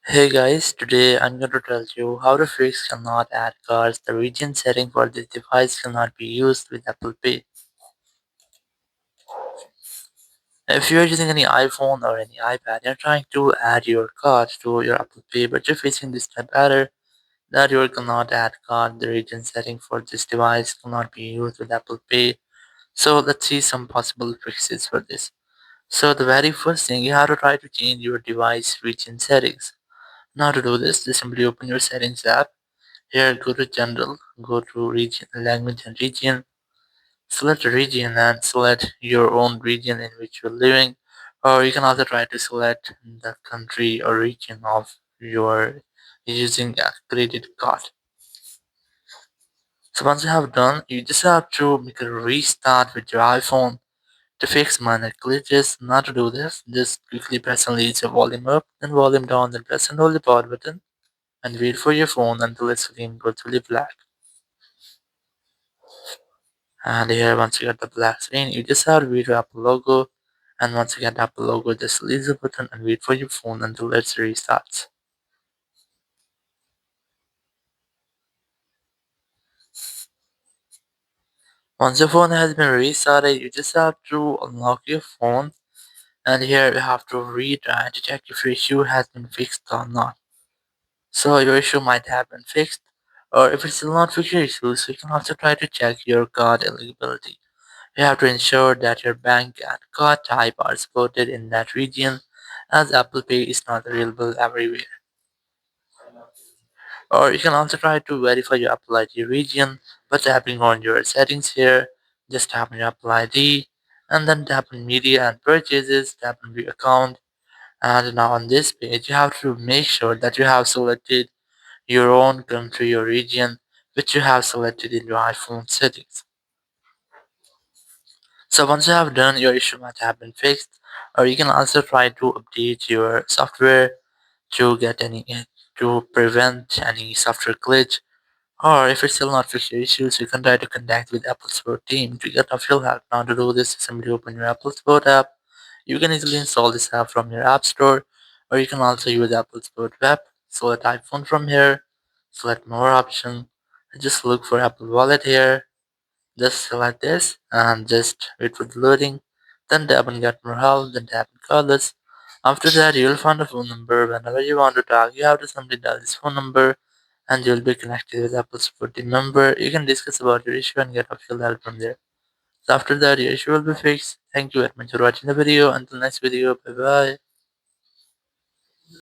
Hey guys, today I'm going to tell you how to fix cannot add cards. The region setting for this device cannot be used with Apple Pay. If you're using any iPhone or any iPad, you're trying to add your cards to your Apple Pay, but you're facing this type error that you cannot add card. The region setting for this device cannot be used with Apple Pay. So let's see some possible fixes for this. So the very first thing, you have to try to change your device region settings. Now to do this, just simply open your settings app. Here, go to General, go to Region, Language and Region, select a region and select your own region in which you're living, or you can also try to select the country or region of your using a credit card. So once you have done, you just have to make a restart with your iPhone to fix minor glitches. Not to do this, just quickly press and leave the volume up, then volume down, then press and hold the power button and wait for your phone until its screen goes fully black. And here, once you get the black screen, you just have to wait for Apple logo. And once you get the Apple logo, just release the button and wait for your phone until it restarts. Once your phone has been restarted, you just have to unlock your phone. And here you have to retry to check if your issue has been fixed or not. So your issue might have been fixed, or if it's still not fixed your issue, so you can also try to check your card eligibility. You have to ensure that your bank and card type are supported in that region, as Apple Pay is not available everywhere. Or you can also try to verify your Apple ID region by tapping on your settings here. Just tap on your Apple ID and then tap on media and purchases, tap on your account. And now on this page, you have to make sure that you have selected your own country or region, which you have selected in your iPhone settings. So once you have done, your issue might have been fixed, or you can also try to update your software to get any to prevent any software glitch. Or if it's still not fixed your issues, you can try to contact with Apple Support team to get official help. Now to do this, simply open your Apple Support app. You can easily install this app from your App Store, or you can also use Apple Support web. Select iPhone from here, select more option, and just look for Apple Wallet here. Just select this and just wait for the loading. Then tap on get more help, then tap on call us. After that, you will find a phone number. Whenever you want to talk, you have to simply dial this phone number and you'll be connected with Apple support team member. You can discuss about your issue and get official help from there. So after that, your issue will be fixed. Thank you very much for watching the video. Until next video, bye bye.